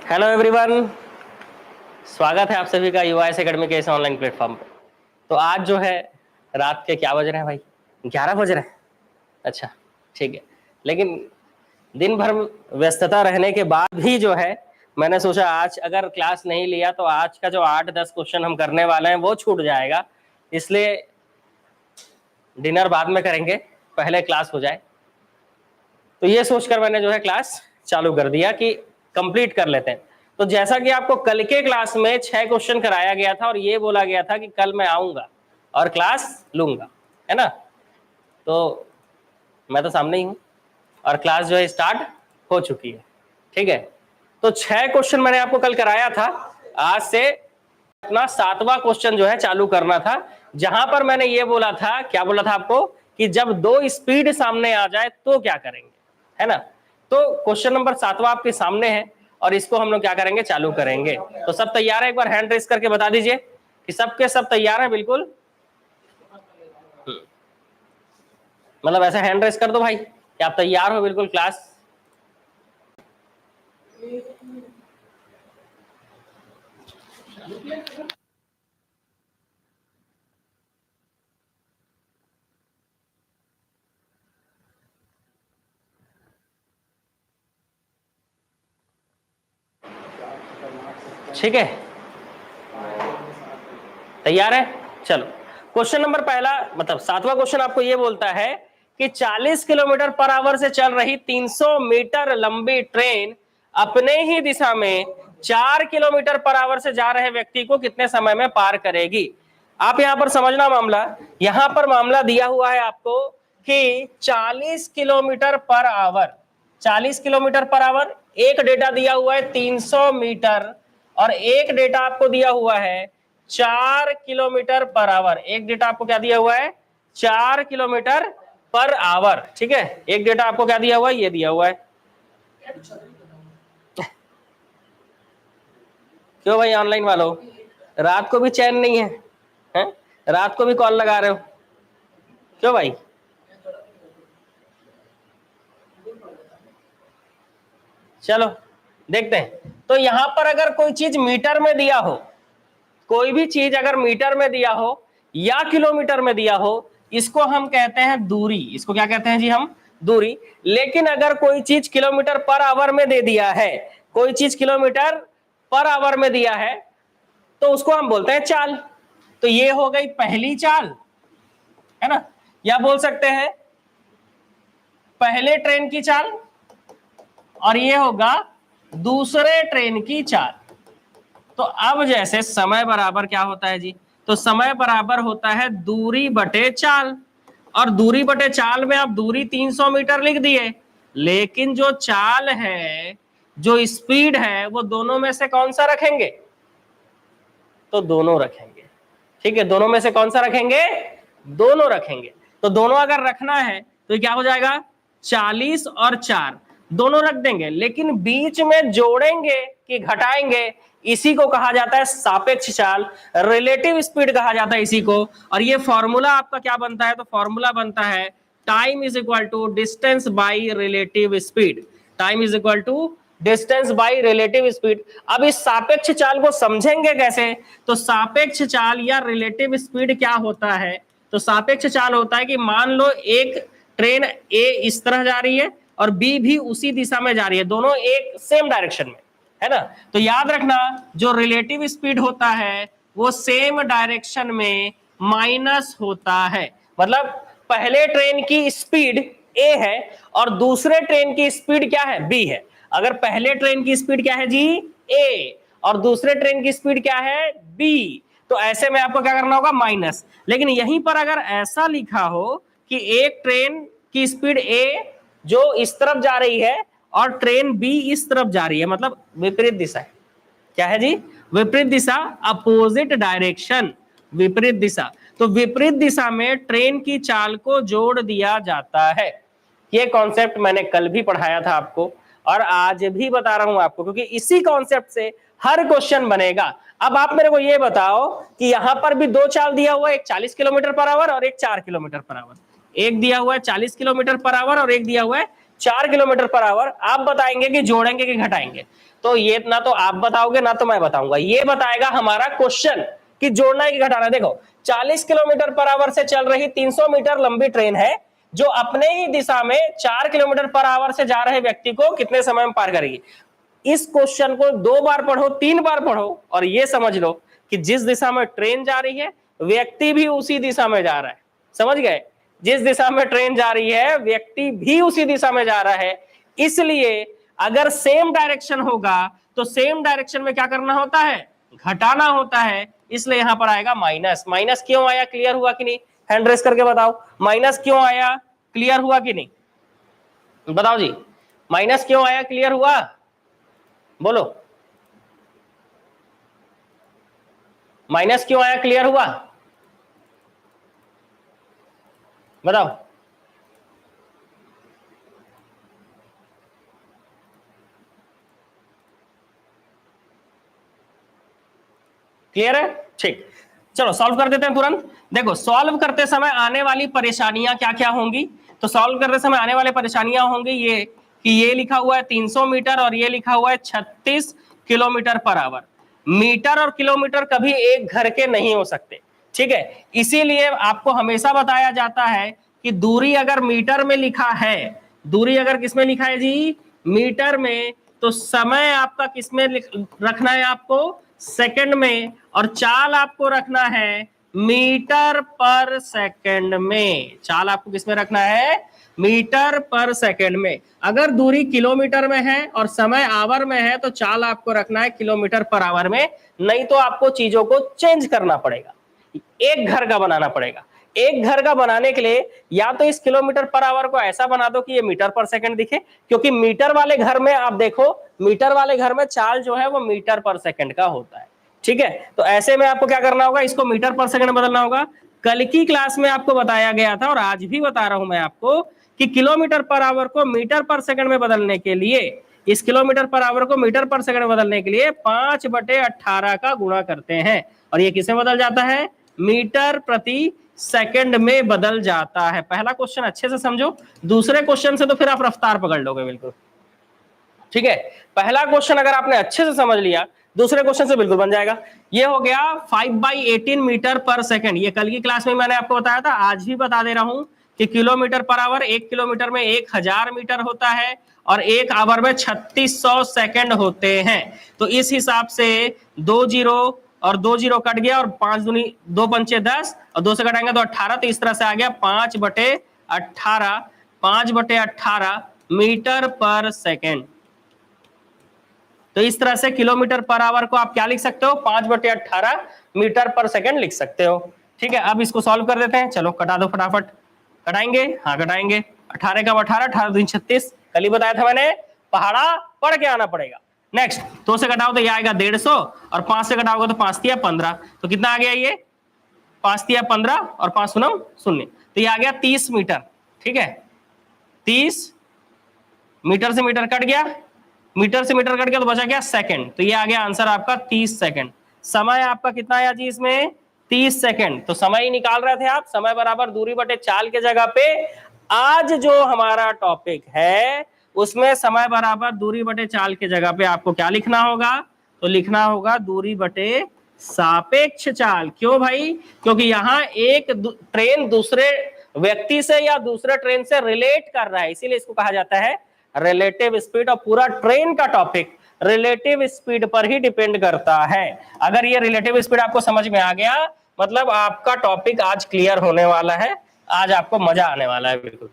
Hello everyone, स्वागत है आप सभी का यूआईएस एकेडमी के इस ऑनलाइन प्लेटफॉर्म पे। तो आज जो है रात के क्या बज रहे हैं भाई? 11 बज रहे हैं। अच्छा, ठीक है। लेकिन दिन भर व्यस्तता रहने के बाद भी जो है मैंने सोचा आज अगर क्लास नहीं लिया तो आज का जो 8-10 क्वेश्चन हम करने वाले हैं वो छूट जाएगा, इसलिए डिनर बाद में करेंगे, पहले क्लास हो जाए। तो ये सोचकर मैंने जो है क्लास चालू कर दिया कि कंप्लीट कर लेते हैं। तो जैसा कि आपको कल के क्लास में 6 क्वेश्चन कराया गया था और ये बोला गया था कि कल मैं आऊंगा और क्लास लूंगा, है ना? तो मैं तो सामने ही हूं और क्लास जो है स्टार्ट हो चुकी है। ठीक है, तो 6 क्वेश्चन मैंने आपको कल कराया था। आज से अपना 7वां क्वेश्चन जो है चालू करना था, जहां पर मैंने ये बोला था, क्या बोला था आपको, कि जब 2 स्पीड सामने आ जाए तो क्या करेंगे, है ना? तो क्वेश्चन नंबर 7वां आपके सामने है और इसको हम लोग क्या करेंगे, चालू करेंगे। तो सब तैयार है? एक बार हैंड रेस करके बता दीजिए कि सबके सब तैयार है। बिल्कुल, मतलब ऐसा हैंड रेस कर दो भाई कि आप तैयार हो बिल्कुल क्लास। ठीक है, तैयार है? चलो, क्वेश्चन नंबर पहला, मतलब 7वां क्वेश्चन आपको ये बोलता है कि 40 किलोमीटर पर आवर से चल रही 300 मीटर लंबी ट्रेन अपने ही दिशा में 4 किलोमीटर पर आवर से जा रहे व्यक्ति को कितने समय में पार करेगी। आप यहां पर समझना मामला, यहां पर मामला दिया हुआ है आपको कि 40 kilometre per hour, 40 kilometre per hour, एक डेटा दिया हुआ है 300 मीटर और एक डेटा आपको दिया हुआ है 4 किलोमीटर पर आवर। एक डेटा आपको क्या दिया हुआ है? 4 किलोमीटर पर आवर। ठीक है, एक डेटा आपको क्या दिया हुआ है? ये दिया हुआ है। क्यों भाई ऑनलाइन वालों, रात को भी चैन नहीं है, हैं? रात को भी कॉल लगा रहे हो क्यों भाई? चलो देखते हैं। तो यहां पर अगर कोई चीज मीटर में दिया हो, कोई भी चीज अगर मीटर में दिया हो या किलोमीटर में दिया हो, इसको हम कहते हैं दूरी। इसको क्या कहते हैं जी हम? दूरी। लेकिन अगर कोई चीज किलोमीटर पर आवर में दे दिया है, कोई चीज किलोमीटर पर आवर में दिया है, तो उसको हम बोलते हैं चाल। तो ये हो गई पहली चाल, है ना? या बोल सकते हैं पहले ट्रेन की चाल और ये होगा दूसरे ट्रेन की चाल। तो अब जैसे समय बराबर क्या होता है जी? तो समय बराबर होता है दूरी बटे चाल, और दूरी बटे चाल में आप दूरी 300 मीटर लिख दिए, लेकिन जो चाल है, जो स्पीड है, वो दोनों में से कौन सा रखेंगे? तो दोनों रखेंगे। ठीक है, दोनों में से कौन सा रखेंगे? दोनों रखेंगे। तो दोनों अगर रखना है तो क्या हो जाएगा? 40 और 4 दोनों रख देंगे, लेकिन बीच में जोड़ेंगे कि घटाएंगे, इसी को कहा जाता है सापेक्ष चाल, रिलेटिव स्पीड कहा जाता है इसी को। और ये फॉर्मूला आपका क्या बनता है? तो फॉर्मूला बनता है time is equal to distance by relative speed. Time is equal to distance by relative speed. अब इस सापेक्ष चाल को समझेंगे कैसे? तो सापेक्ष चाल या रिलेटिव स्पीड क्या होता है? तो सापेक्ष चाल होता है कि मान लो एक ट्रेन ए इस तरह जा रही है और बी भी उसी दिशा में जा रही है, दोनों एक सेम डायरेक्शन में, है ना? तो याद रखना, जो रिलेटिव स्पीड होता है वो सेम डायरेक्शन में माइनस होता है। मतलब पहले ट्रेन की स्पीड ए है और दूसरे ट्रेन की स्पीड क्या है? बी है। अगर पहले ट्रेन की स्पीड क्या है जी? ए, और दूसरे ट्रेन की स्पीड क्या है? बी। तो ऐसे में आपको क्या करना होगा? माइनस। लेकिन यहीं पर अगर ऐसा लिखा हो कि एक ट्रेन की स्पीड ए जो इस तरफ जा रही है और ट्रेन बी इस तरफ जा रही है, मतलब विपरीत दिशा है। क्या है जी? विपरीत दिशा, अपोजिट डायरेक्शन, विपरीत दिशा। तो विपरीत दिशा में ट्रेन की चाल को जोड़ दिया जाता है। ये कॉन्सेप्ट मैंने कल भी पढ़ाया था आपको और आज भी बता रहा हूं आपको, क्योंकि इसी कॉन्सेप्ट से हर क्वेश्चन बनेगा। अब आप मेरे को ये बताओ कि यहां पर भी दो चाल दिया हुआ है, एक 40 किलोमीटर पर आवर और एक 4 किलोमीटर पर आवर। एक दिया हुआ है 40 किलोमीटर पर आवर और एक दिया हुआ है 4 किलोमीटर पर आवर। आप बताएंगे कि जोड़ेंगे कि घटाएंगे, तो ये ना तो आप बताओगे ना तो मैं बताऊंगा, ये बताएगा हमारा क्वेश्चन कि जोड़ना है कि घटाना है। देखो 40 किलोमीटर पर आवर से चल रही 300 मीटर लंबी ट्रेन है जो अपने ही दिशा में 4 किलोमीटर पर आवर से जा रहे व्यक्ति को कितने समय में पार करेगी। इस क्वेश्चन को 2 बार पढ़ो, 3 बार पढ़ो और ये समझ लो कि जिस दिशा में ट्रेन जा रही है व्यक्ति भी उसी दिशा में जा रहा है। समझ गए? जिस दिशा में ट्रेन जा रही है व्यक्ति भी उसी दिशा में जा रहा है, इसलिए अगर सेम डायरेक्शन होगा तो सेम डायरेक्शन में क्या करना होता है, घटाना होता है, इसलिए यहां पर आएगा माइनस। माइनस क्यों आया, क्लियर हुआ कि नहीं? हैंड रेस करके बताओ, माइनस क्यों आया, क्लियर हुआ कि नहीं? बताओ जी, माइनस क्यों आया, क्लियर हुआ? बोलो, माइनस क्यों आया, क्लियर हुआ? बताओ। क्लियर है? ठीक, चलो सॉल्व कर देते हैं तुरंत। देखो सॉल्व करते समय आने वाली परेशानियां क्या क्या होंगी, तो सॉल्व करते समय आने वाली परेशानियां होंगी ये कि ये लिखा हुआ है 300 मीटर और ये लिखा हुआ है 36 किलोमीटर पर आवर। मीटर और किलोमीटर कभी एक घर के नहीं हो सकते, ठीक है? इसीलिए आपको हमेशा बताया जाता है कि दूरी अगर मीटर में लिखा है, दूरी अगर किसमें लिखा है जी, मीटर में, तो समय आपका किसमें रखना है, आपको सेकंड में, और चाल आपको रखना है मीटर पर सेकंड में। चाल आपको किसमें रखना है, मीटर पर सेकंड में। अगर दूरी किलोमीटर में है और समय आवर में है तो चाल आपको रखना है किलोमीटर पर आवर में, नहीं तो आपको चीजों को चेंज करना पड़ेगा, एक घर का बनाना पड़ेगा। एक घर का बनाने के लिए या तो इस किलोमीटर पर आवर को ऐसा बना दो कि ये मीटर पर सेकंड दिखे, क्योंकि मीटर वाले घर में आप देखो, मीटर वाले घर में चाल जो है वो मीटर पर सेकंड का होता है, ठीक है? तो ऐसे में आपको क्या करना होगा, इसको मीटर पर सेकंड में बदलना होगा। कल की क्लास में आपको बताया गया था और आज भी बता रहा हूं मैं आपको कि किलोमीटर पर आवर को मीटर पर सेकंड में बदलने के लिए, इस किलोमीटर पर आवर को मीटर पर सेकंड में बदलने के लिए 5/18 का गुणा करते हैं, और ये किसमें बदल जाता है, मीटर प्रति सेकंड में बदल जाता है। पहला क्वेश्चन अच्छे से समझो, दूसरे क्वेश्चन से तो फिर आप रफ्तार पकड़ लोगे बिल्कुल, ठीक है? पहला क्वेश्चन अगर आपने अच्छे से समझ लिया दूसरे क्वेश्चन से बिल्कुल बन जाएगा। ये हो गया 5/18 मीटर पर सेकंड। ये कल की क्लास में मैंने आपको बताया था, आज भी बता दे रहा हूं कि किलोमीटर पर आवर, 1 किलोमीटर में 1000 मीटर होता है और 1 आवर में 3600 सेकंड होते हैं। तो इस हिसाब से 2 जीरो और 2 जीरो कट गया और 5 दूनी 2 पंचे 10 और 2 से कटाएंगे तो 18, तो इस तरह से आ गया 5/18, 5/18 मीटर पर सेकंड। तो इस तरह से किलोमीटर पर आवर को आप क्या लिख सकते हो, 5/18 मीटर पर सेकंड लिख सकते हो, ठीक है? अब इसको सॉल्व कर देते हैं, चलो कटा दो फटाफट। कटाएंगे? हाँ कटाएंगे। 18 का 18, 18 दूनी 36, कल ही बताया था मैंने, पहाड़ा पढ़ के आना पड़ेगा। नेक्स्ट 2 से कटाओ तो ये आएगा 150 और 5 से कटाओगे तो 5 तिया 15, तो कितना आ गया ये, 5 तिया 15 और 5 सुनो 0, तो ये आ गया 30 मीटर, ठीक है? 30 मीटर से मीटर कट गया, मीटर से मीटर कट गया तो बचा क्या, सेकंड, तो ये आ गया आंसर आपका 30 सेकंड। समय आपका कितना आया जी इसमें, 30 सेकंड। तो समय ही निकाल रहे थे आप, समय बराबर दूरी बटे चाल के जगह पे आज जो हमारा टॉपिक है उसमें समय बराबर दूरी बटे चाल के जगह पे आपको क्या लिखना होगा, तो लिखना होगा दूरी बटे सापेक्ष चाल। क्यों भाई, क्योंकि यहाँ एक ट्रेन दूसरे व्यक्ति से या दूसरे ट्रेन से रिलेट कर रहा है, इसीलिए इसको कहा जाता है रिलेटिव स्पीड। और पूरा ट्रेन का टॉपिक रिलेटिव स्पीड पर ही डिपेंड करता है। अगर ये रिलेटिव स्पीड आपको समझ में आ गया मतलब आपका टॉपिक आज क्लियर होने वाला है, आज आपको मजा आने वाला है बिल्कुल।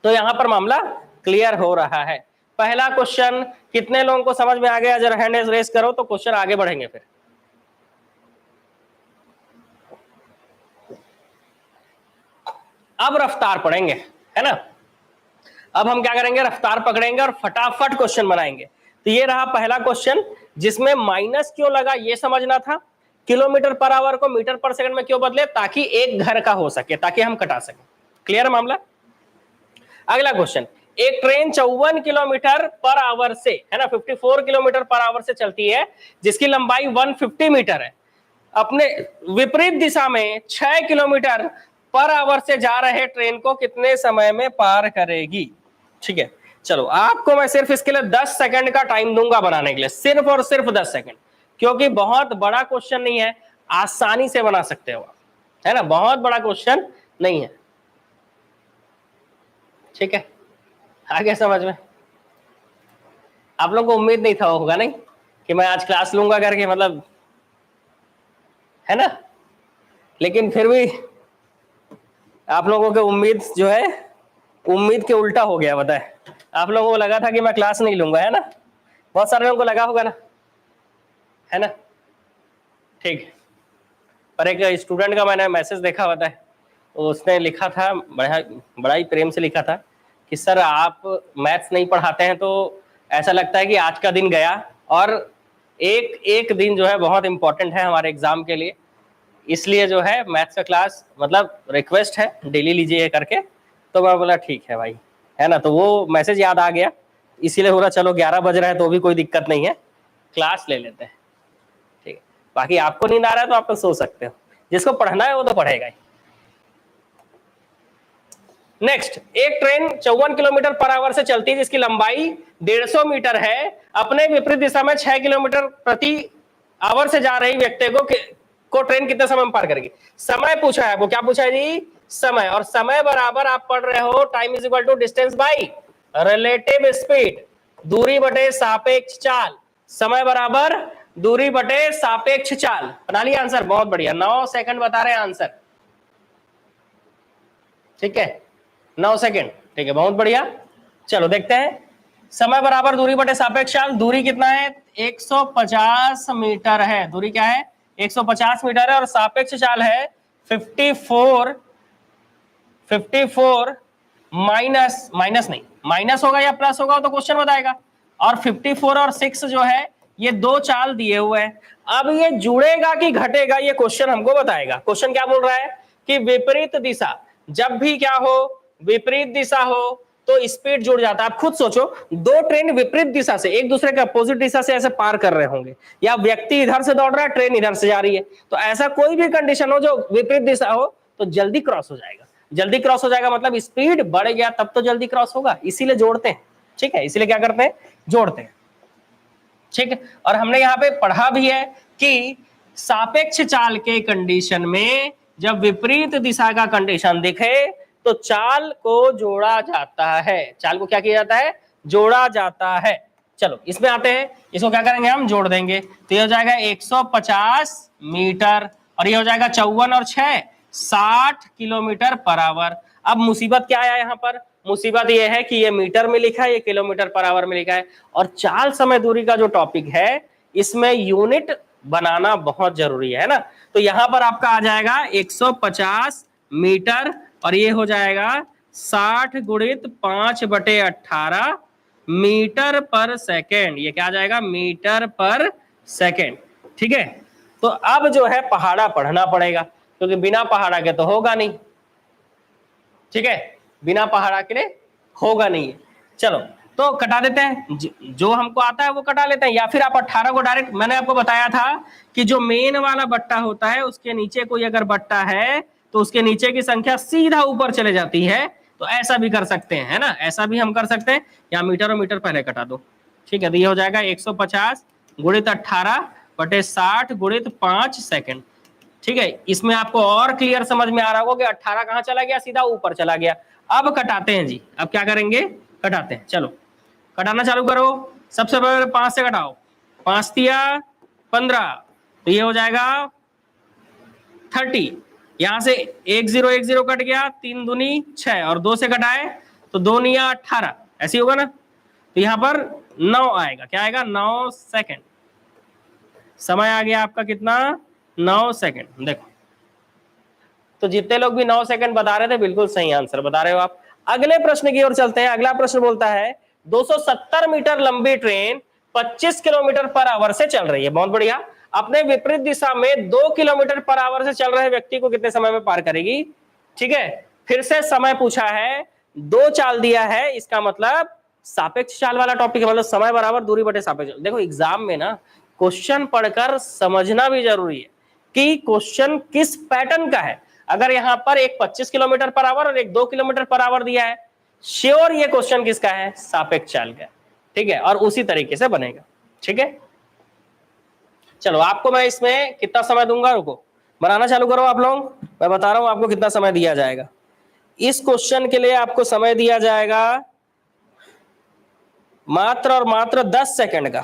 तो यहां पर मामला क्लियर हो रहा है। पहला क्वेश्चन कितने लोगों को समझ में आ गया, जरा हैंड रेस करो तो क्वेश्चन आगे बढ़ेंगे फिर। अब रफ्तार पढ़ेंगे, है ना? अब हम क्या करेंगे, रफ्तार पकड़ेंगे और फटाफट क्वेश्चन बनाएंगे। तो ये रहा पहला क्वेश्चन जिसमें माइनस क्यों लगा ये समझना था, किलोमीटर पर आवर को मीटर पर सेकंड में क्यों बदले, ताकि एक घर का हो सके, ताकि हम कटा सके। क्लियर है मामला? अगला क्वेश्चन, एक ट्रेन 54 किलोमीटर पर आवर से, है ना, 54 किलोमीटर पर आवर से चलती है जिसकी लंबाई 150 मीटर है, अपने विपरीत दिशा में 6 किलोमीटर पर आवर से जा रहे ट्रेन को कितने समय में पार करेगी। ठीक है, चलो आपको मैं सिर्फ इसके लिए 10 सेकंड का टाइम दूंगा बनाने के लिए, सिर्फ और सिर्फ 10 सेकंड, क्योंकि बहुत बड़ा क्वेश्चन नहीं है, आसानी से बना सकते हो आप, है ना, बहुत बड़ा क्वेश्चन नहीं है। ठीक है, आगे समझ में? आप लोगों को उम्मीद नहीं था होगा नहीं कि मैं आज क्लास लूंगा करके, मतलब, है ना, लेकिन फिर भी आप लोगों की उम्मीद जो है, उम्मीद के उल्टा हो गया, बताए। आप लोगों को लगा था कि मैं क्लास नहीं लूंगा, है ना, बहुत सारे लोगों को लगा होगा ना, है ना, ठीक। पर एक स्टूडेंट का मैंने मैसेज देखा होता है, उसने लिखा था, बड़ा ही प्रेम से लिखा था कि सर आप मैथ्स नहीं पढ़ाते हैं तो ऐसा लगता है कि आज का दिन गया, और एक एक दिन जो है बहुत इंपॉर्टेंट है हमारे एग्जाम के लिए, इसलिए जो है मैथ्स का क्लास, मतलब रिक्वेस्ट है डेली लीजिए करके। तो मैं बोला ठीक है भाई, है ना, तो वो मैसेज याद आ गया, इसीलिए बोला चलो 11 बज रहा है तो भी कोई दिक्कत नहीं है, क्लास ले लेते हैं। ठीक है, बाकी आपको नींद आ रहा है तो आप तो सो सकते हो, जिसको पढ़ना है वो तो पढ़ेगा ही। नेक्स्ट, एक ट्रेन 54 किलोमीटर पर आवर से चलती है जिसकी लंबाई 150 मीटर है, अपने विपरीत दिशा में 6 किलोमीटर प्रति आवर से जा रही व्यक्ति को ट्रेन कितने समय में पार करेगी? समय पूछा है आपको, क्या पूछा है जी? समय। और समय बराबर आप पढ़ रहे हो time is equal to distance by relative speed, दूरी बटे सापेक्ष चाल। समय बराबर दूरी बटे सापेक्ष चाल। बना लिया आंसर? बहुत बढ़िया, 9 सेकंड बता रहे हैं आंसर। ठीक है, 9 सेकंड, ठीक है, बहुत बढ़िया। चलो देखते हैं, समय बराबर दूरी बटे सापेक्ष चाल। दूरी कितना है? 150 मीटर है, दूरी क्या है? 150 मीटर है, और सापेक्ष चाल है 54 माइनस, माइनस नहीं, माइनस होगा या प्लस होगा तो क्वेश्चन बताएगा। और 54 और 6 जो है ये दो चाल दिए हुए हैं, अब ये जुड़ेगा कि घटेगा ये क्वेश्चन हमको बताएगा। क्वेश्चन क्या बोल रहा है कि विपरीत दिशा, जब भी क्या हो, विपरीत दिशा हो तो स्पीड जुड़ जाता है। आप खुद सोचो, दो ट्रेन विपरीत दिशा से, एक दूसरे के अपोजिट दिशा से ऐसे पार कर रहे होंगे, या व्यक्ति इधर से दौड़ रहा है, ट्रेन इधर से जा रही है, तो ऐसा कोई भी कंडीशन हो जो विपरीत दिशा हो तो जल्दी क्रॉस हो जाएगा। जल्दी क्रॉस हो जाएगा मतलब स्पीड बढ़ गया तब तो जल्दी क्रॉस होगा, इसीलिए जोड़ते हैं। ठीक है, इसीलिए क्या करते हैं? जोड़ते हैं। ठीक है, और हमने यहाँ पे पढ़ा भी है कि सापेक्ष चाल के कंडीशन में जब विपरीत दिशा का कंडीशन दिखे तो चाल को जोड़ा जाता है। चाल को क्या किया जाता है? जोड़ा जाता है। चलो इसमें आते हैं, इसको क्या करेंगे? हम जोड़ देंगे, तो ये हो जाएगा 150 मीटर, और ये हो जाएगा 54 और 6 60 किलोमीटर पर आवर। अब मुसीबत क्या आया यहाँ पर? मुसीबत ये है कि ये मीटर में लिखा है, ये किलोमीटर पर आवर में लिखा है, और चाल समय दूरी का जो टॉपिक है इसमें यूनिट बनाना बहुत जरूरी है ना। तो यहां पर आपका आ जाएगा 150 मीटर, और ये हो जाएगा 60 गुणित 5/18 मीटर पर सेकेंड। ये क्या आ जाएगा? मीटर पर सेकेंड। ठीक है, तो अब जो है पहाड़ा पढ़ना पड़ेगा, क्योंकि बिना पहाड़ा के तो होगा नहीं। ठीक है, बिना पहाड़ा के लिए होगा नहीं। चलो तो कटा देते हैं, जो हमको आता है वो कटा लेते हैं, या फिर आप 18 को डायरेक्ट, मैंने आपको बताया था कि जो मेन वाला बट्टा होता है उसके नीचे कोई अगर बट्टा है तो उसके नीचे की संख्या सीधा ऊपर चले जाती है, तो ऐसा भी कर सकते हैं, है ना, ऐसा भी हम कर सकते हैं। यहाँ मीटर और मीटर पहले कटा दो। ठीक है, तो ये हो जाएगा 150 गुणित 18 बटे 60 गुणित 5 सेकेंड। ठीक है, इसमें आपको और क्लियर समझ में आ रहा होगा कि 18 कहां चला गया? सीधा ऊपर चला गया। अब कटाते हैं जी, अब क्या करेंगे? कटाते हैं। चलो कटाना चालू करो। सबसे पहले 5 से कटाओ, 5 तिया 15, तो ये हो जाएगा 30। यहां से 1 0 1 0 कट गया, 3 दूनी 6, और 2 से कटाए तो 2 निया 18, ऐसे होगा ना। तो यहां पर 9 आएगा, क्या आएगा? 9 सेकेंड। समय आ गया आपका कितना? 9 सेकेंड। देखो, तो जितने लोग भी 9 सेकंड बता रहे थे बिल्कुल सही आंसर बता रहे हो आप। अगले प्रश्न की ओर चलते हैं। अगला प्रश्न बोलता है 270 मीटर लंबी ट्रेन 25 किलोमीटर पर आवर से चल रही है। बहुत बढ़िया। अपने विपरीत दिशा में 2 किलोमीटर पर आवर से चल रहे व्यक्ति को कितने समय में पार करेगी? ठीक है, फिर से समय पूछा है, दो चाल दिया है, इसका मतलब सापेक्ष चाल वाला टॉपिक है, मतलब समय बराबर दूरी बटे सापेक्ष। देखो एग्जाम में ना क्वेश्चन पढ़कर समझना भी जरूरी है कि क्वेश्चन किस पैटर्न का है। अगर यहाँ पर एक 25 किलोमीटर पर आवर और एक 2 किलोमीटर पर आवर दिया है, श्योर ये क्वेश्चन किसका है, सापेक्ष चाल का, ठीक है, और उसी तरीके से बनेगा, ठीक है। चलो आपको मैं इसमें कितना समय दूंगा, रुको बनाना चालू करो आप लोग, मैं बता रहा हूं आपको कितना समय दिया जाएगा। इस क्वेश्चन के लिए आपको समय दिया जाएगा मात्र और मात्र 10 सेकंड का।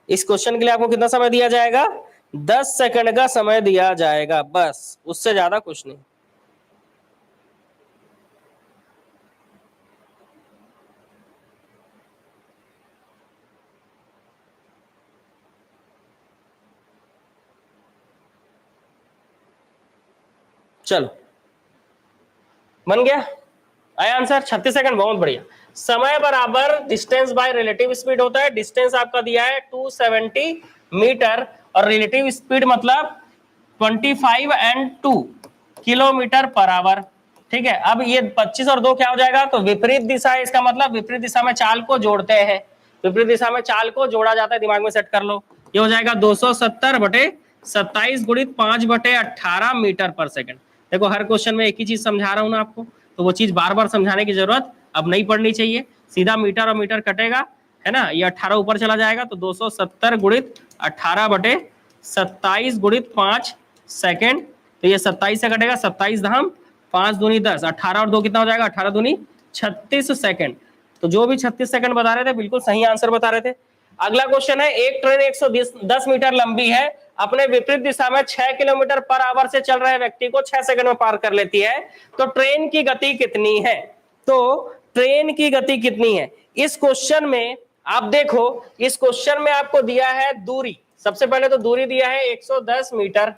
इस क्वेश्चन के लिए आपको कितना समय दिया जाएगा, 10 सेकंड का समय दिया जाएगा, बस उससे ज्यादा कुछ नहीं। चलो बन गया, आया आंसर 36 सेकंड, बहुत बढ़िया। समय बराबर डिस्टेंस बाय रिलेटिव स्पीड होता है। डिस्टेंस आपका दिया है 270 मीटर और रिलेटिव स्पीड मतलब 25 एंड 2 किलोमीटर पर आवर, ठीक है। अब ये 25 और 2 क्या हो जाएगा, तो विपरीत दिशा है, इसका मतलब विपरीत दिशा में चाल को जोड़ते हैं, विपरीत दिशा में चाल को जोड़ा जाता है, दिमाग में सेट कर लो। ये हो जाएगा 270/27 गुणित 5/18 मीटर पर सेकंड। देखो हर क्वेश्चन में एक ही चीज समझा रहा हूं ना आपको, तो वो चीज बार बार समझाने की जरूरत अब नहीं पड़नी चाहिए, सीधा मीटर और मीटर कटेगा, है ना, ये 18 ऊपर चला जाएगा, तो 270 गुणित 18/27 गुणित 5 सेकेंड, तो ये 27 से कटेगा, 27 धाम 5 दूनी 10, 18 और 2 कितना हो जाएगा, 18 दूनी 36 सेकंड। तो जो भी 36 सेकंड बता रहे थे बिल्कुल सही आंसर बता रहे थे। अगला क्वेश्चन है, एक ट्रेन 110 मीटर लंबी है, अपने विपरीत दिशा में 6 किलोमीटर पर आवर से चल रहे व्यक्ति को 6 सेकंड में पार कर लेती है, तो ट्रेन की गति कितनी है। तो ट्रेन की गति कितनी है, इस क्वेश्चन में आप देखो, इस क्वेश्चन में आपको दिया है दूरी, सबसे पहले तो दूरी दिया है 110 मीटर,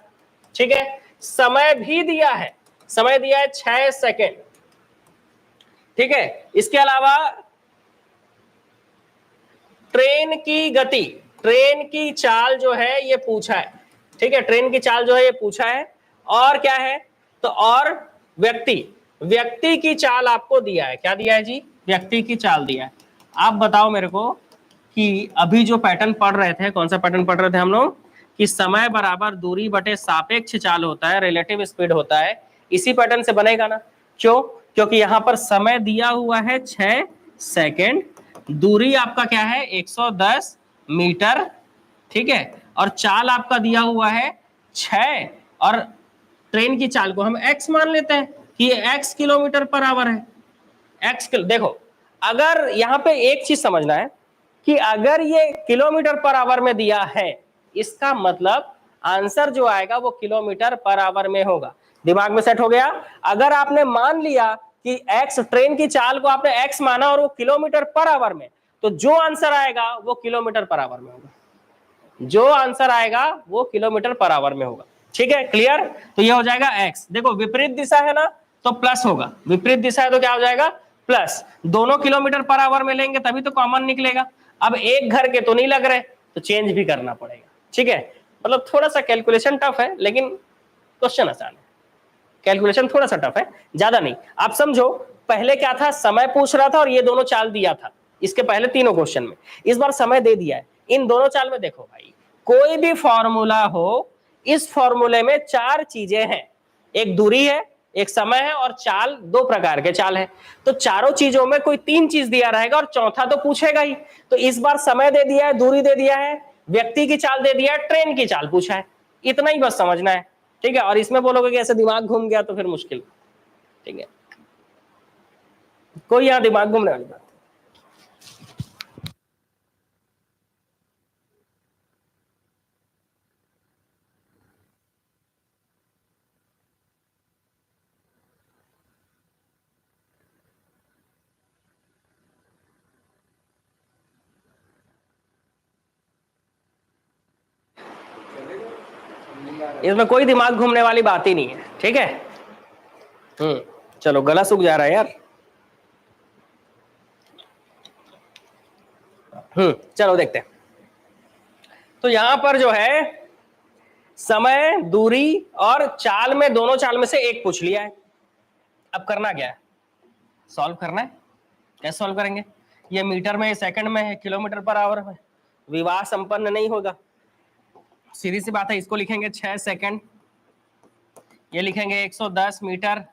ठीक है, समय भी दिया है, समय दिया है 6 सेकंड, ठीक है। इसके अलावा ट्रेन की गति, ट्रेन की चाल जो है ये पूछा है, ठीक है, ट्रेन की चाल जो है ये पूछा है, और क्या है, तो और व्यक्ति की चाल आपको दिया है, क्या दिया है जी, व्यक्ति की चाल दिया है। आप बताओ मेरे को कि अभी जो पैटर्न पढ़ रहे थे, कौन सा पैटर्न पढ़ रहे थे हम लोग, कि समय बराबर दूरी बटे सापेक्ष चाल होता है, रिलेटिव स्पीड होता है, इसी पैटर्न से बनेगा ना। क्यों, क्योंकि यहां पर समय दिया हुआ है 6 सेकेंड, दूरी आपका क्या है 110 मीटर, ठीक है, और चाल आपका दिया हुआ है 6, और ट्रेन की चाल को हम x मान लेते हैं कि ये x किलोमीटर पर आवर है। देखो अगर यहां पे एक चीज समझना है कि अगर ये किलोमीटर पर आवर में दिया है, इसका मतलब आंसर जो आएगा वो किलोमीटर पर आवर में होगा। दिमाग में सेट हो गया। अगर आपने मान लिया कि x, ट्रेन की चाल को आपने x माना और वो किलोमीटर पर आवर में, तो जो आंसर आएगा वो किलोमीटर पर आवर में होगा, जो आंसर आएगा वो किलोमीटर पर आवर में होगा, ठीक है, क्लियर। तो ये हो जाएगा x। देखो विपरीत दिशा है ना, तो प्लस होगा, विपरीत दिशा है तो क्या हो जाएगा, प्लस। दोनों किलोमीटर पर आवर में लेंगे तभी तो कॉमन निकलेगा। अब एक घर के तो नहीं लग रहे, तो चेंज भी करना पड़ेगा, ठीक है। मतलब थोड़ा सा कैलकुलेशन टफ है, लेकिन क्वेश्चन आसान है। कैलकुलेशन थोड़ा सा टफ है, ज्यादा नहीं। आप समझो पहले क्या था, समय पूछ रहा था और ये दोनों चाल दिया था इसके पहले तीनों क्वेश्चन में, इस बार समय दे दिया है। इन दोनों चाल में देखो भाई, कोई भी फॉर्मूला हो, इस फॉर्मूले में 4 चीजें हैं, एक दूरी है, एक समय है, और चाल, 2 प्रकार के चाल है। तो चारों चीजों में कोई 3 चीज दिया रहेगा और चौथा तो पूछेगा ही। तो इस बार समय दे दिया है, दूरी दे दिया है, व्यक्ति की चाल दे दिया है, ट्रेन की चाल पूछा है, इतना ही बस समझना है, ठीक है। और इसमें बोलोगे कि ऐसे दिमाग घूम गया तो फिर मुश्किल, ठीक है, कोई यहां दिमाग घूमने वाली बात। इसमें कोई दिमाग घूमने वाली बात ही नहीं है, ठीक है। चलो गला सूख जा रहा है यार। चलो देखते हैं। तो यहां पर जो है समय, दूरी और चाल में, दोनों चाल में से एक पूछ लिया है। अब करना क्या है, सॉल्व करना है। कैसे सॉल्व करेंगे, ये मीटर में, सेकंड में है, किलोमीटर पर आवर में, विवाह संपन्न नहीं होगा। सीधी सी बात है, इसको लिखेंगे 6 सेकंड, ये लिखेंगे 110 मीटर,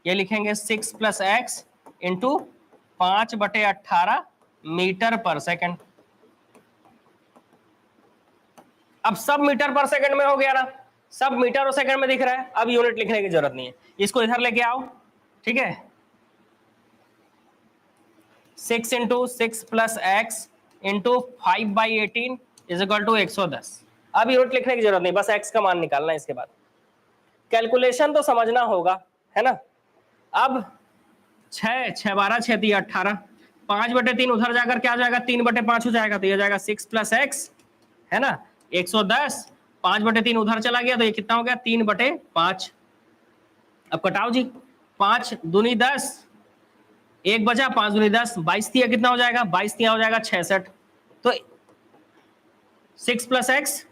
ये लिखेंगे 6 + x इंटू 5/18 मीटर पर सेकंड। अब सब मीटर पर सेकंड में हो गया ना, सब मीटर और सेकंड में दिख रहा है, अब यूनिट लिखने की जरूरत नहीं है, इसको इधर लेके आओ। ठीक है, 6 into 6 plus x into 5/18 is equal to 110। अब यूनिट लिखने की जरूरत नहीं, बस एक्स का मान निकालना है। इसके बाद कैलकुलेशन तो समझना होगा, है ना। अब 6 18, 5/3 उधर जाकर क्या आ जाएगा, 3/5 हो जाएगा, तो ये जाएगा 6 प्लस एक्स, है ना, 110। 5/3 उधर चला गया तो ये कितना हो गया, 3/5। अब कटाओ जी, 5 दूनी 10, एक बचा, 5 दूनी 10, 22 तिया कितना हो जाएगा, 22 तिया हो जाएगा 66। तो 6 plus x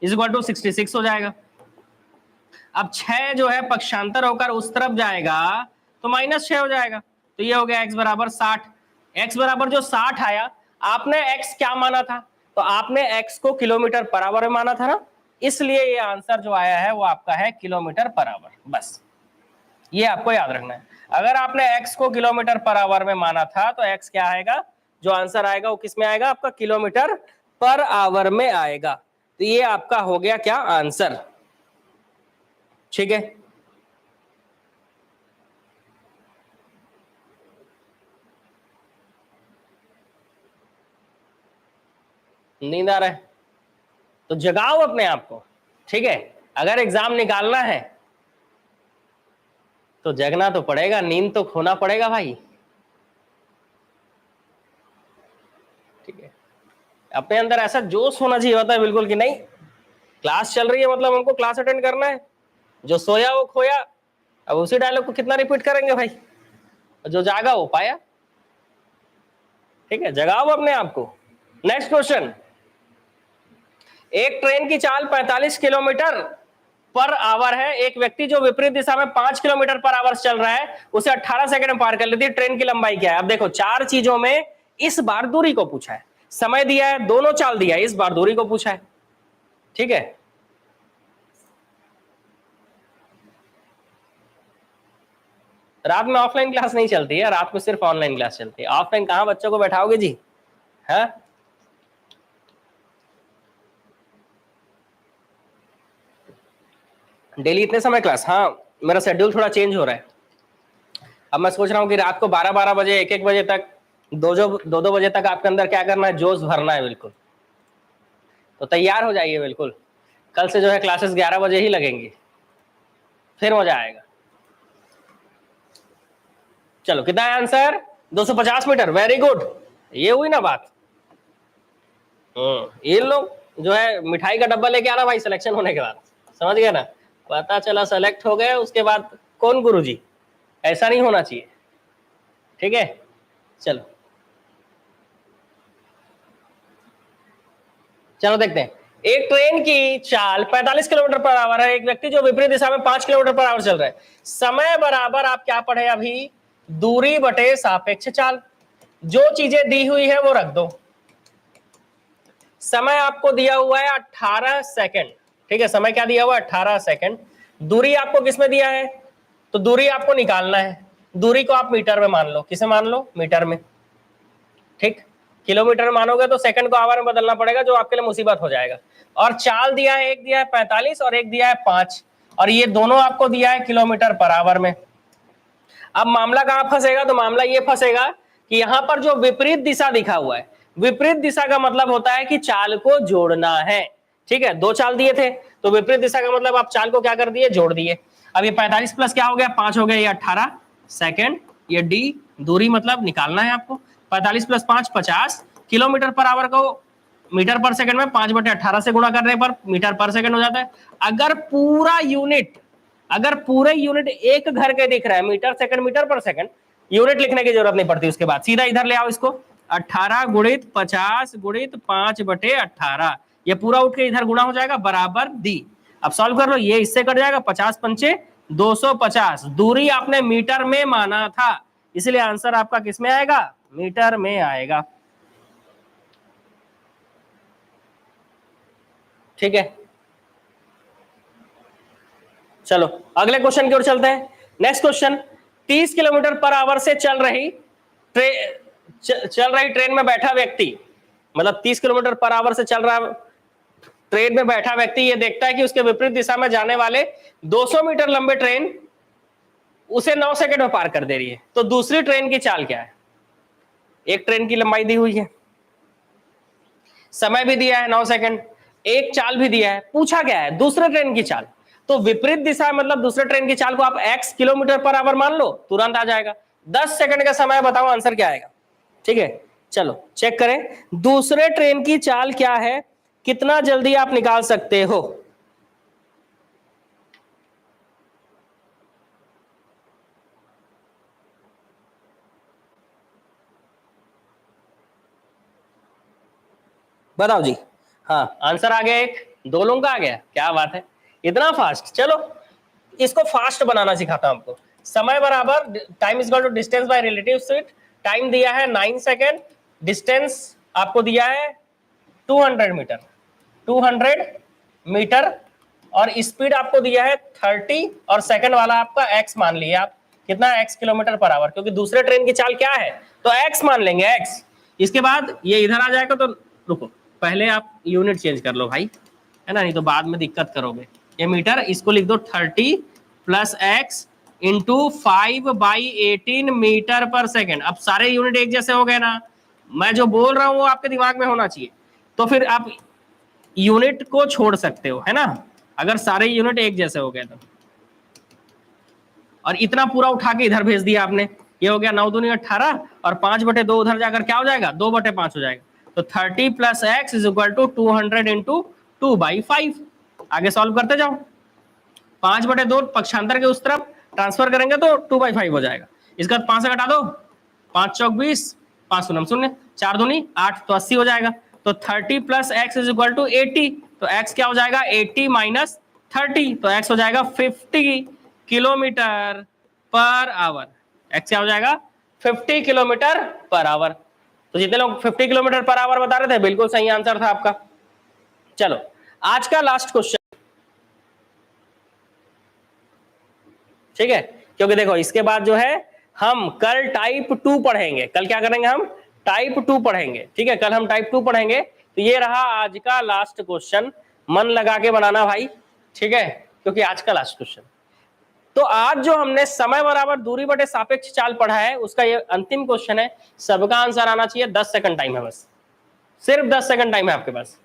is equal to 66 हो जाएगा। अब 6 जो है पक्षांतर होकर उस तरफ जाएगा तो -6 हो जाएगा, तो ये हो गया x बराबर 60। x बराबर जो 60 आया, आपने x क्या माना था, तो आपने x को किलोमीटर पर आवर में माना था ना, इसलिए ये आंसर जो आया है वो आपका है किलोमीटर पर आवर। बस ये आपको याद रखना है, अगर आपने x को किलोमीटर पर आवर में माना था तो x क्या आएगा, जो आंसर आएगा वो किस में आएगा, आपका किलोमीटर पर आवर में आएगा। तो ये आपका हो गया क्या, आंसर। ठीक है, नींद आ रहा है तो जगाओ अपने आप को। ठीक है, अगर एग्जाम निकालना है तो जगना तो पड़ेगा, नींद तो खोना पड़ेगा भाई। ठीक है, अपने अंदर ऐसा जोश होना चाहिए होता है बिल्कुल कि नहीं, क्लास चल रही है मतलब हमको क्लास अटेंड करना है, जो सोया वो खोया। अब उसी डायलॉग को कितना रिपीट करेंगे भाई, जो जागा वो पाया। ठीक है, जगाओ अपने आप को। नेक्स्ट क्वेश्चन, एक ट्रेन की चाल 45 किलोमीटर पर आवर है, एक व्यक्ति जो विपरीत दिशा में 5 किलोमीटर पर आवर चल रहा है उसे 18 सेकंड में पार कर लेती है, ट्रेन की लंबाई क्या है। अब देखो, चार चीजों में इस बार दूरी को पूछा है, समय दिया है, दोनों चाल दिया है, इस बार दूरी को पूछा है। ठीक है, रात में ऑफलाइन क्लास नहीं चलती है, रात में सिर्फ ऑनलाइन क्लास चलती है। ऑफलाइन कहां बच्चों को बैठाओगे जी, है। डेली इतने समय क्लास, हाँ मेरा शेड्यूल थोड़ा चेंज हो रहा है। अब मैं सोच रहा हूँ कि रात को 12-12 बजे, 1-1 बजे तक, 2-2 बजे तक आपके अंदर क्या करना है, जोश भरना है बिल्कुल। तो तैयार हो जाइए बिल्कुल, कल से जो है क्लासेस 11 बजे ही लगेंगी, फिर मजा आएगा। चलो कितना है आंसर, 250 मीटर, वेरी गुड। ये हुई ना बात। ये लोग जो है मिठाई का डब्बा लेके आना भाई सिलेक्शन होने के बाद, समझ गए ना, पता चला सेलेक्ट हो गए उसके बाद कौन गुरुजी, ऐसा नहीं होना चाहिए। ठीक है, चलो चलो देखते हैं। एक ट्रेन की चाल 45 किलोमीटर पर आवर है, एक व्यक्ति जो विपरीत दिशा में 5 किलोमीटर पर आवर चल रहा है, समय बराबर आप क्या पढ़े अभी, दूरी बटे सापेक्ष चाल। जो चीजें दी हुई है वो रख दो। समय आपको दिया हुआ है 18 सेकंड। ठीक है, समय क्या दिया हुआ है, 18 सेकंड। दूरी आपको किसमें दिया है, तो दूरी आपको निकालना है, दूरी को आप मीटर में मान लो। किसे मान लो, मीटर में। ठीक, किलोमीटर में मानोगे तो सेकंड को आवर में बदलना पड़ेगा, जो आपके लिए मुसीबत हो जाएगा। और चाल दिया है, एक दिया है 45 और एक दिया है 5, और ये दोनों आपको दिया है किलोमीटर पर आवर में। अब मामला कहां फंसेगा, तो मामला ये फंसेगा कि यहां पर जो विपरीत दिशा दिखा हुआ है, विपरीत दिशा का मतलब होता है कि चाल को जोड़ना है। ठीक है, दो चाल दिए थे तो विपरीत दिशा का मतलब आप चाल को क्या कर दिए, जोड़ दिए। अब ये 45 प्लस क्या हो गया, 5 हो गया, ये 18 सेकंड, ये डी दूरी मतलब निकालना है आपको। 45 प्लस 5 50, किलोमीटर पर आवर को मीटर पर सेकंड में 5/18 से गुणा करने पर मीटर पर सेकंड हो जाता है। अगर पूरा यूनिट, अगर पूरे यूनिट एक घर के दिख रहा है, मीटर सेकंड मीटर पर सेकंड, यूनिट लिखने की जरूरत नहीं पड़ती। उसके बाद सीधा इधर ले आओ इसको, 18 गुणित 50 गुणित 5/18, ये पूरा उठ के इधर गुणा हो जाएगा, बराबर दी। अब सॉल्व कर लो, ये इससे कट जाएगा, 50 पंचे 250। दूरी आपने मीटर में माना था, इसलिए आंसर आपका किस में आएगा, मीटर में आएगा। ठीक है, चलो अगले क्वेश्चन की ओर चलते हैं। Next question, 30 kilometre per hour से चल रही ट्रेन में बैठा व्यक्ति, मतलब 30 किलोमीटर पर आवर से चल रहा ट्रेन में बैठा व्यक्ति ये देखता है कि उसके विपरीत दिशा में जाने वाले 200 मीटर लंबे ट्रेन उसे 9 सेकंड में पार कर दे रही है, तो दूसरी ट्रेन की चाल क्या है? एक ट्रेन की लंबाई दी हुई है, समय भी दिया है 9 सेकंड, एक चाल भी दिया है, पूछा क्या है? दूसरे ट्रेन की चाल। तो विपरीत दिशा मतलब दूसरे ट्रेन की चाल को आप x किलोमीटर पर आवर मान लो, तुरंत आ जाएगा। 10 सेकंड का समय, बताओ आंसर क्या आएगा? ठीक है, चलो चेक करें दूसरे ट्रेन की चाल क्या है, कितना जल्दी आप निकाल सकते हो। बताओ जी। हाँ, आंसर आ गया, एक दो लोगों का आ गया, क्या बात है, इतना फास्ट। चलो इसको फास्ट बनाना सिखाता हूं आपको। समय बराबर time is equal to distance by relative speed. Time दिया है 9 सेकेंड, डिस्टेंस आपको दिया है 200 मीटर, 200 मीटर, और स्पीड आपको दिया है 30, और सेकंड वाला आपका x मान लिया आप, कितना? x किलोमीटर पर आवर, क्योंकि दूसरे ट्रेन की चाल क्या है तो x मान लेंगे, x। इसके बाद ये इधर आ जाएगा, तो रुको पहले आप यूनिट चेंज कर लो भाई, है ना, नहीं तो बाद में दिक्कत करोगे। ये मीटर, इसको लिख दो 30 प्लस x इंटू 5/18 मीटर पर सेकेंड। अब सारे यूनिट एक जैसे हो गए ना, मैं जो बोल रहा हूं वो आपके दिमाग में होना चाहिए, तो फिर आप यूनिट को छोड़ सकते हो, है ना, अगर सारे यूनिट एक जैसे हो गए तो। और इतना पूरा उठा के इधर भेज दिया आपने, ये हो गया 9 दूनी 18, और 5/2 उधर जाकर क्या हो जाएगा? 2/5 हो जाएगा। तो 30 plus x is equal to 200 into 2/5। आगे सॉल्व करते जाओ, 5/2 पक्षांतर के उस तरफ ट्रांसफर करेंगे तो 2/5 हो जाएगा। इसका 5 से घटा दो, 5 चौक 20, 5 शून्य शून्य, 4 दूनी 8, तो 80 हो जाएगा। तो 30 plus x is equal to 80, तो x क्या हो जाएगा? 80 माइनस 30, तो x हो जाएगा 50 किलोमीटर पर आवर। x क्या हो जाएगा? 50 किलोमीटर पर आवर। तो जितने लोग 50 किलोमीटर पर आवर बता रहे थे, बिल्कुल सही आंसर था आपका। चलो आज का लास्ट क्वेश्चन, ठीक है, क्योंकि देखो इसके बाद जो है हम कल टाइप 2 पढ़ेंगे। कल क्या करेंगे? हम टाइप 2 पढ़ेंगे, ठीक है, कल हम टाइप 2 पढ़ेंगे। तो ये रहा आज का लास्ट क्वेश्चन, मन लगा के बनाना भाई, ठीक है, क्योंकि आज का लास्ट क्वेश्चन। तो आज जो हमने समय बराबर दूरी बटे सापेक्ष चाल पढ़ा है, उसका ये अंतिम क्वेश्चन है। सबका आंसर आना चाहिए, 10 सेकंड टाइम है, बस सिर्फ 10 सेकंड टाइम है आपके पास।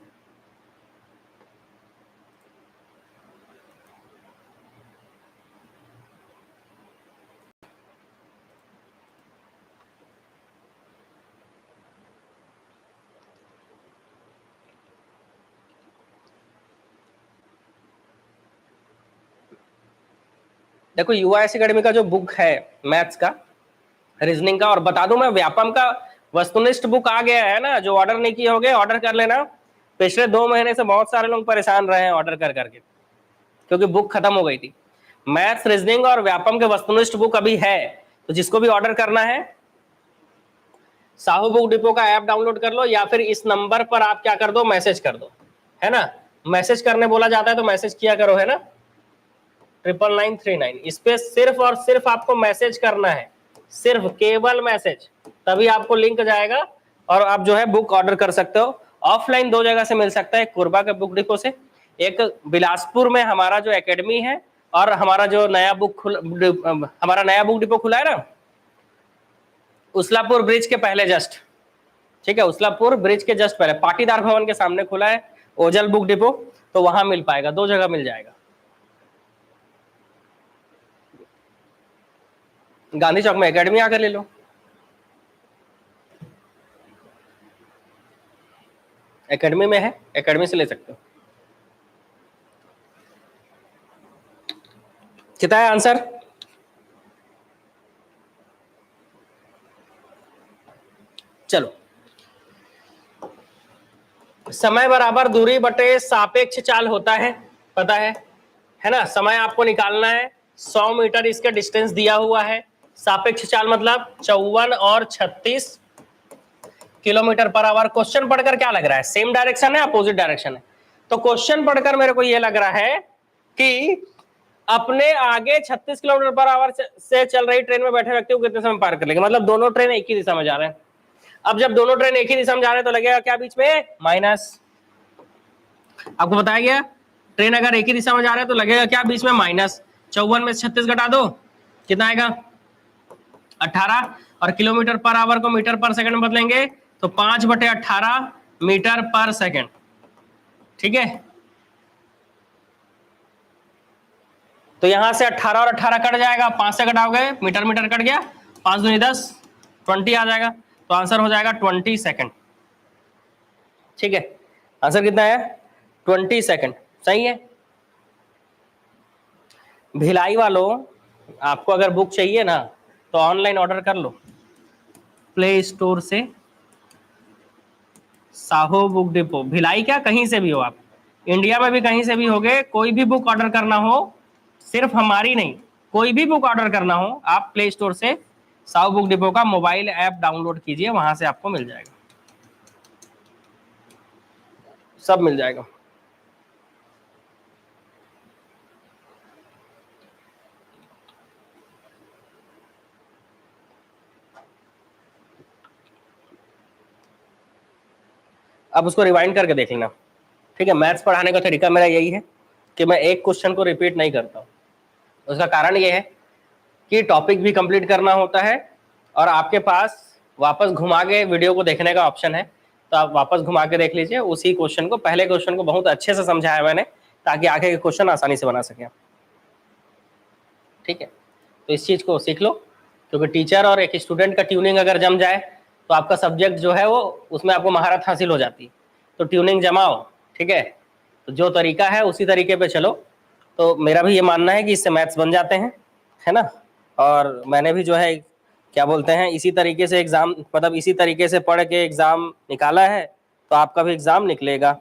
देखो यूआईएस एकेडमी का जो बुक है मैथ्स का, रीजनिंग का, और बता दूं मैं व्यापम का वस्तुनिष्ठ बुक आ गया है ना, जो ऑर्डर नहीं किए होंगे ऑर्डर कर लेना। पिछले 2 महीने से बहुत सारे लोग परेशान रहे हैं ऑर्डर कर करके, क्योंकि बुक खत्म हो गई थी। मैथ्स, रीजनिंग और व्यापम के वस्तुनिष्ठ बुक अभी है, तो जिसको भी ऑर्डर करना है साहू बुक डिपो का ऐप डाउनलोड कर लो, या फिर इस नंबर पर आप क्या कर दो, मैसेज कर दो, है ना। मैसेज करने बोला जाता है तो मैसेज किया करो, है ना, 99939। इस पे सिर्फ और सिर्फ आपको मैसेज करना है, सिर्फ केवल मैसेज, तभी आपको लिंक जाएगा और आप जो है बुक ऑर्डर कर सकते हो। ऑफलाइन 2 जगह से मिल सकता है, कोरबा के बुक डिपो से, एक बिलासपुर में हमारा जो एकेडमी है, और हमारा जो नया हमारा नया बुक डिपो खुला है ना, उसलापुर ब्रिज के पहले जस्ट, ठीक है, उसलापुर ब्रिज के जस्ट पहले पाटीदार भवन के सामने खुला है ओजल बुक डिपो, तो वहां मिल पाएगा, 2 जगह मिल जाएगा। गांधी चौक में एकेडमी आकर ले लो। एकेडमी में है, एकेडमी से ले सकते हो। कितना है आंसर? चलो, समय बराबर दूरी बटे सापेक्ष चाल होता है, पता है ना। समय आपको निकालना है, 100 मीटर इसका डिस्टेंस दिया हुआ है। सापेक्ष चाल मतलब 54 और 36 किलोमीटर पर आवर। क्वेश्चन पढ़कर क्या लग रहा है? सेम डायरेक्शन है, अपोजिट डायरेक्शन है? तो क्वेश्चन पढ़कर मेरे को ये लग रहा है कि अपने आगे 36 किलोमीटर पर आवर से चल रही ट्रेन में बैठे व्यक्ति को कितने समय पार कर लेंगे, मतलब दोनों ट्रेन एक ही दिशा में जा रहे हैं। अब जब दोनों ट्रेन एक ही दिशा में जा रहे हैं तो लगेगा क्या बीच में, माइनस। आपको बताया गया ट्रेन अगर एक ही दिशा में जा रहे हैं तो लगेगा क्या बीच में, माइनस। 54 में 36 घटा दो, कितना आएगा, 18। और किलोमीटर पर आवर को मीटर पर सेकंड में बदलेंगे तो 5/18 मीटर पर सेकंड। ठीक है, तो यहां से 18 और 18 कट जाएगा, 5 से घटाओगे मीटर मीटर कट गया, 5 दूनी 10, 20 आ जाएगा। तो आंसर हो जाएगा 20 सेकंड। ठीक है, आंसर कितना है, 20 सेकंड। सही है। भिलाई वालों, आपको अगर बुक चाहिए ना तो ऑनलाइन ऑर्डर कर लो प्ले स्टोर से, साहो बुक डिपो। भिलाई क्या, कहीं से भी हो आप, इंडिया में भी कहीं से भी होगे, कोई भी बुक ऑर्डर करना हो, सिर्फ हमारी नहीं, कोई भी बुक ऑर्डर करना हो, आप प्ले स्टोर से साहो बुक डिपो का मोबाइल ऐप डाउनलोड कीजिए, वहां से आपको मिल जाएगा, सब मिल जाएगा। अब उसको रिवाइंड करके देख लेना। ठीक है, मैथ्स पढ़ाने का तरीका मेरा यही है कि मैं एक क्वेश्चन को रिपीट नहीं करता हूँ। उसका कारण ये है कि टॉपिक भी कंप्लीट करना होता है और आपके पास वापस घुमा के वीडियो को देखने का ऑप्शन है, तो आप वापस घुमा के देख लीजिए उसी क्वेश्चन को। पहले क्वेश्चन को बहुत अच्छे से समझाया मैंने ताकि आगे के क्वेश्चन आसानी से बना सके। ठीक है, तो इस चीज़ को सीख लो, क्योंकि टीचर और एक स्टूडेंट का ट्यूनिंग अगर जम जाए तो आपका सब्जेक्ट जो है वो, उसमें आपको महारत हासिल हो जाती है। तो ट्यूनिंग जमाओ। ठीक है, तो जो तरीका है उसी तरीके पे चलो। तो मेरा भी ये मानना है कि इससे मैथ्स बन जाते हैं, है ना। और मैंने भी जो है क्या बोलते हैं, इसी तरीके से एग्ज़ाम, मतलब इसी तरीके से पढ़ के एग्ज़ाम निकाला है, तो आपका भी एग्ज़ाम निकलेगा।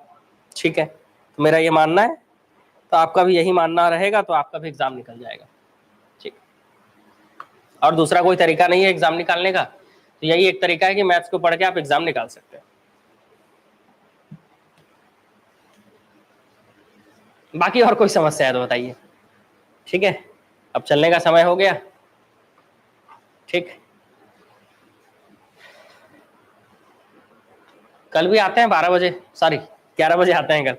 ठीक है, तो मेरा ये मानना है, तो आपका भी यही मानना रहेगा, तो आपका भी एग्ज़ाम निकल जाएगा। ठीक, और दूसरा कोई तरीका नहीं है एग्ज़ाम निकालने का, तो यही एक तरीका है कि मैथ्स को पढ़ के आप एग्ज़ाम निकाल सकते हैं। बाकी और कोई समस्या है तो बताइए। ठीक है, अब चलने का समय हो गया। ठीक, कल भी आते हैं 12 बजे, सॉरी 11 बजे आते हैं कल।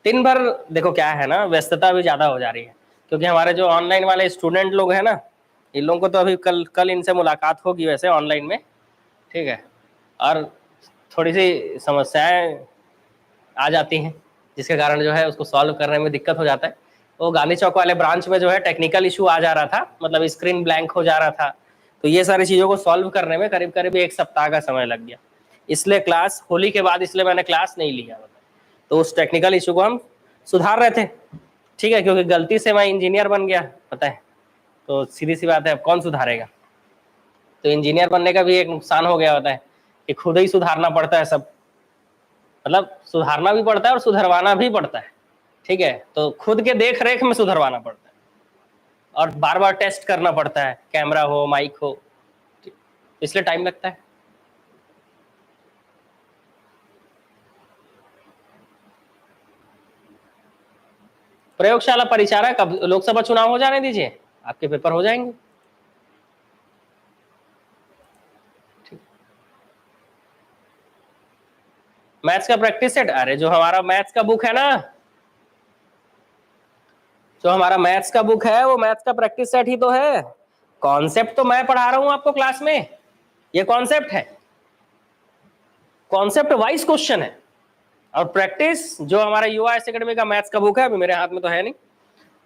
दिन भर देखो क्या है ना, व्यस्तता भी ज़्यादा हो जा रही है, क्योंकि हमारे जो ऑनलाइन वाले स्टूडेंट लोग हैं ना, इन लोगों को तो अभी कल इनसे मुलाकात होगी वैसे ऑनलाइन में। ठीक है, और थोड़ी सी समस्याएं आ जाती हैं, जिसके कारण जो है उसको सॉल्व करने में दिक्कत हो जाता है। तो गांधी चौक वाले ब्रांच में जो है टेक्निकल इशू आ जा रहा था, मतलब स्क्रीन ब्लैंक हो जा रहा था, तो ये सारी चीज़ों को सॉल्व करने में करीब करीब 1 सप्ताह का समय लग गया। इसलिए क्लास होली के बाद इसलिए मैंने क्लास नहीं लिया। तो उस टेक्निकल इशू को हम सुधार रहे थे। ठीक है, क्योंकि गलती से मैं इंजीनियर बन गया, पता है, तो सीधी सी बात है, अब कौन सुधारेगा। तो इंजीनियर बनने का भी एक नुकसान हो गया होता है कि खुद ही सुधारना पड़ता है सब, मतलब सुधारना भी पड़ता है और सुधरवाना भी पड़ता है। ठीक है, तो खुद के देख रेख में सुधरवाना पड़ता है और बार बार टेस्ट करना पड़ता है, कैमरा हो माइक हो, इसलिए टाइम लगता है। प्रयोगशाला परिचारक, अब लोकसभा चुनाव हो जाने दीजिए, आपके पेपर हो जाएंगे। मैथ्स का प्रैक्टिस सेट, अरे जो हमारा मैथ्स का बुक है ना, जो हमारा मैथ्स का बुक है वो मैथ्स का प्रैक्टिस सेट ही तो है। कॉन्सेप्ट तो मैं पढ़ा रहा हूं आपको क्लास में, ये कॉन्सेप्ट है, कॉन्सेप्ट वाइज क्वेश्चन है। और प्रैक्टिस जो हमारा यूआईएस एकेडमी का मैथ्स का बुक है, अभी मेरे हाथ में तो है नहीं,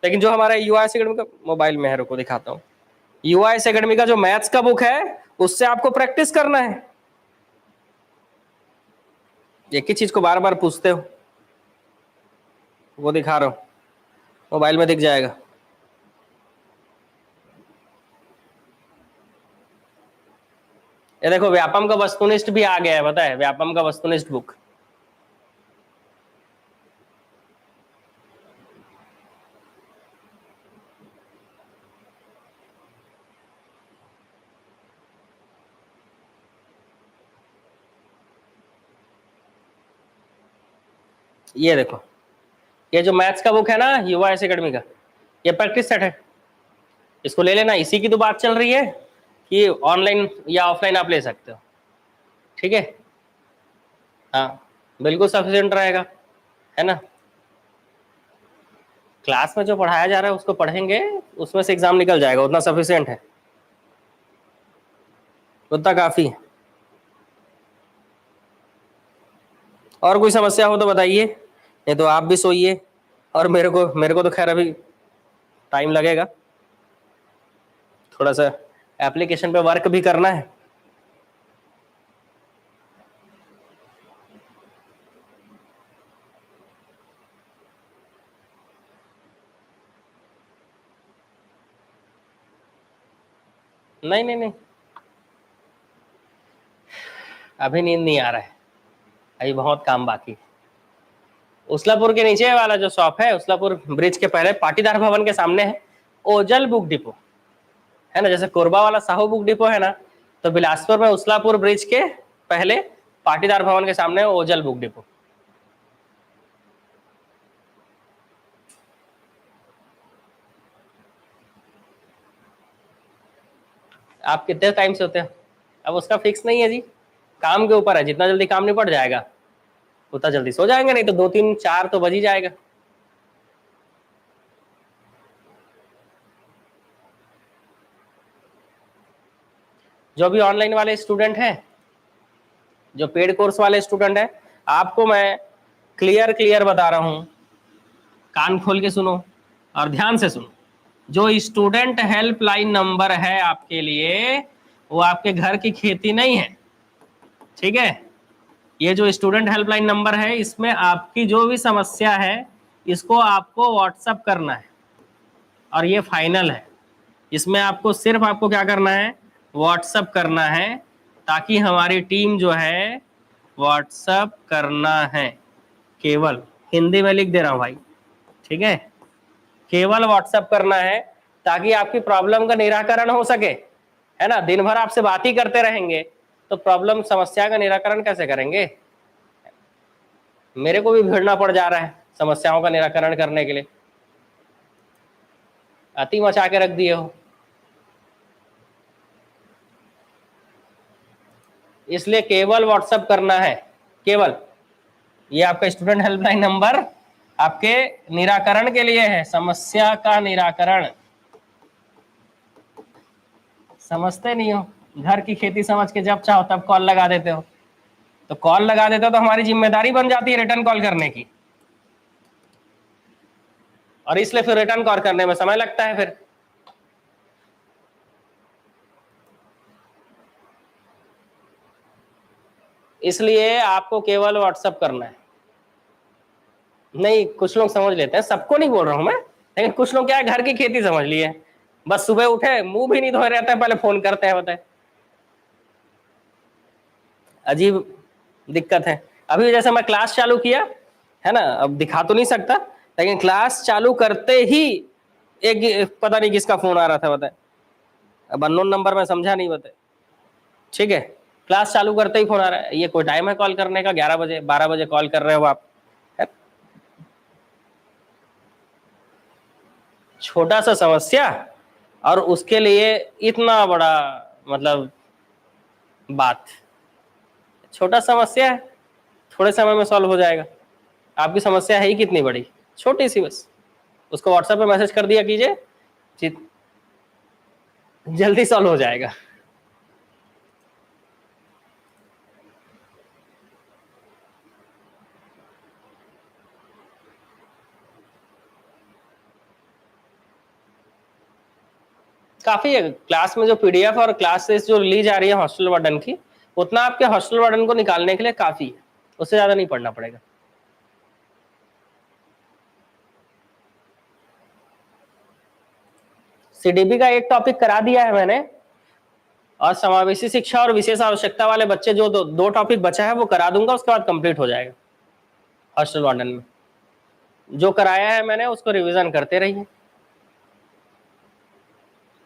लेकिन जो हमारा यूआईएस एकेडमी का, मोबाइल में है, रुको दिखाता हूँ, यूआईएस एकेडमी का जो मैथ्स का बुक है उससे आपको प्रैक्टिस करना है। एक ही चीज को बार बार पूछते हो, वो दिखा रहा हूँ, मोबाइल में दिख जाएगा। ये देखो व्यापम का वस्तुनिष्ठ भी आ गया है, पता है, व्यापम का वस्तुनिष्ठ बुक। ये देखो, ये जो मैथ्स का बुक है ना यूआईएस एकेडमी का, ये प्रैक्टिस सेट है, इसको ले लेना। इसी की तो बात चल रही है कि ऑनलाइन या ऑफलाइन आप ले सकते हो, ठीक है। हाँ बिल्कुल सफिशिएंट रहेगा, है ना। क्लास में जो पढ़ाया जा रहा है उसको पढ़ेंगे, उसमें से एग्जाम निकल जाएगा, उतना सफिशिएंट है, उतना काफी है। और कोई समस्या हो तो बताइए, नहीं तो आप भी सोइए। और मेरे को तो खैर अभी टाइम लगेगा, थोड़ा सा एप्लीकेशन पे वर्क भी करना है। नहीं नहीं नहीं, अभी नींद नहीं आ रहा है, अभी बहुत काम बाकी है। उसलापुर के नीचे वाला जो शॉप है, उसलापुर ब्रिज के पहले पाटीदार भवन के सामने है ओजल बुक डिपो, है ना। जैसे कोरबा वाला साहू बुक डिपो है ना, तो बिलासपुर में उसलापुर ब्रिज के पहले पाटीदार भवन के सामने ओजल बुक डिपो। आप कितने टाइम से होते हैं? अब उसका फिक्स नहीं है जी, काम के ऊपर है, जितना जल्दी काम निपट जाएगा उतना जल्दी सो जाएंगे, नहीं तो 2 3 4 तो बज ही जाएगा। जो भी ऑनलाइन वाले स्टूडेंट हैं, जो पेड कोर्स वाले स्टूडेंट हैं, आपको मैं क्लियर क्लियर बता रहा हूं, कान खोल के सुनो और ध्यान से सुनो। जो स्टूडेंट हेल्पलाइन नंबर है आपके लिए, वो आपके घर की खेती नहीं है, ठीक है। ये जो स्टूडेंट हेल्पलाइन नंबर है, इसमें आपकी जो भी समस्या है इसको आपको व्हाट्सअप करना है, और ये फाइनल है। इसमें आपको सिर्फ आपको क्या करना है, व्हाट्सअप करना है, ताकि हमारी टीम जो है व्हाट्सअप करना है केवल। हिंदी में लिख दे रहा हूं भाई, ठीक है। केवल व्हाट्सअप करना है ताकि आपकी प्रॉब्लम का निराकरण हो सके, है ना। दिन भर आपसे बात ही करते रहेंगे तो प्रॉब्लम समस्या का निराकरण कैसे करेंगे? मेरे को भी भिड़ना पड़ जा रहा है समस्याओं का निराकरण करने के लिए, अति मचा के रख दिए हो। इसलिए केवल व्हाट्सएप करना है, केवल। ये आपका स्टूडेंट हेल्पलाइन नंबर आपके निराकरण के लिए है, समस्या का निराकरण। समझते नहीं हो, घर की खेती समझ के जब चाहो तब कॉल लगा देते हो। तो कॉल लगा देते हो तो हमारी जिम्मेदारी बन जाती है रिटर्न कॉल करने की, और इसलिए फिर रिटर्न कॉल करने में समय लगता है फिर। इसलिए आपको केवल व्हाट्सएप करना है। नहीं, कुछ लोग समझ लेते हैं, सबको नहीं बोल रहा हूं मैं, लेकिन कुछ लोग क्या है, घर की खेती समझ लिए, बस सुबह उठे मुंह भी नहीं धोए रहते हैं, पहले फोन करते हैं, बताए। अजीब दिक्कत है। अभी जैसे मैं क्लास चालू किया है ना, अब दिखा तो नहीं सकता, लेकिन क्लास चालू करते ही एक पता नहीं किसका फोन आ रहा था, बताए। अब अननोन नंबर में समझा नहीं, बताए, ठीक है। क्लास चालू करते ही फोन आ रहा है, ये कोई टाइम है कॉल करने का? 11 बजे 12 बजे कॉल कर रहे हो आप, है? छोटा सा समस्या और उसके लिए इतना बड़ा, मतलब बात। छोटा समस्या है, थोड़े समय में सॉल्व हो जाएगा। आपकी समस्या है ही कितनी बड़ी, छोटी सी, बस उसको व्हाट्सएप पे मैसेज कर दिया कीजिए, जल्दी सॉल्व हो जाएगा। काफी है क्लास में जो पीडीएफ और क्लासेस जो ली जा रही है हॉस्टल वार्डन की, उतना आपके हॉस्टल वार्डन को निकालने के लिए काफी है, उससे ज्यादा नहीं पढ़ना पड़ेगा। सीडीबी का एक टॉपिक करा दिया है मैंने, और समावेशी शिक्षा और विशेष आवश्यकता वाले बच्चे जो दो टॉपिक बचा है वो करा दूंगा, उसके बाद कंप्लीट हो जाएगा हॉस्टल वार्डन में। जो कराया है मैंने उसको रिवीजन करते रहिए,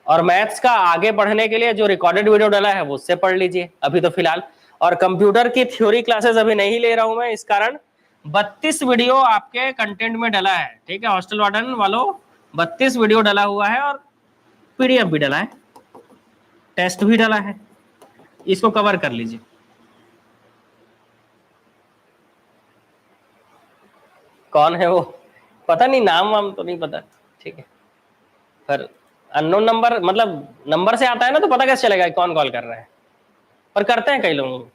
और मैथ्स का आगे बढ़ने के लिए जो रिकॉर्डेड वीडियो डाला है वो उससे पढ़ लीजिए अभी तो फिलहाल। और कंप्यूटर की थ्योरी क्लासेस अभी नहीं ले रहा हूं मैं, इस कारण 32 वीडियो आपके कंटेंट में डाला है, ठीक है हॉस्टल वार्डन वालों। 32 वीडियो डला हुआ है और पीडीएफ भी डला है, टेस्ट भी डला है, इसको कवर कर लीजिए। कौन है वो पता नहीं, नाम वाम तो नहीं पता, ठीक है, पर अननोन नंबर मतलब नंबर से आता है ना, तो पता कैसे चलेगा कौन कॉल कर रहा है। पर करते हैं कई लोग,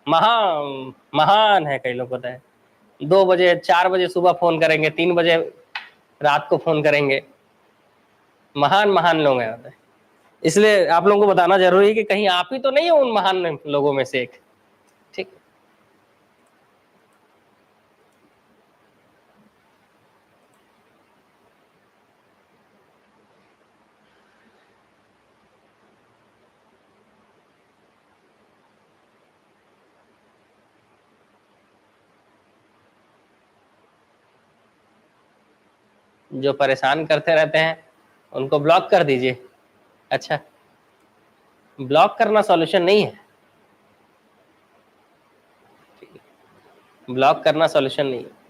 महान है, कई लोग पता है 2 बजे 4 बजे सुबह फोन करेंगे, 3 बजे रात को फोन करेंगे, महान महान लोग हैं होते हैं। इसलिए आप लोगों को बताना जरूरी है कि कहीं आप ही तो नहीं हो उन महान लोगों में से एक, ठीक। जो परेशान करते रहते हैं उनको ब्लॉक कर दीजिए। अच्छा, ब्लॉक करना सॉल्यूशन नहीं है, ब्लॉक करना सॉल्यूशन नहीं है।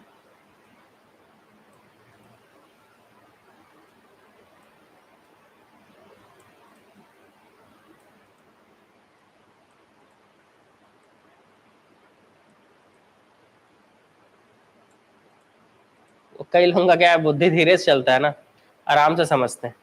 कई लोगों का क्या है, बुद्धि धीरे से चलता है ना, आराम से समझते हैं।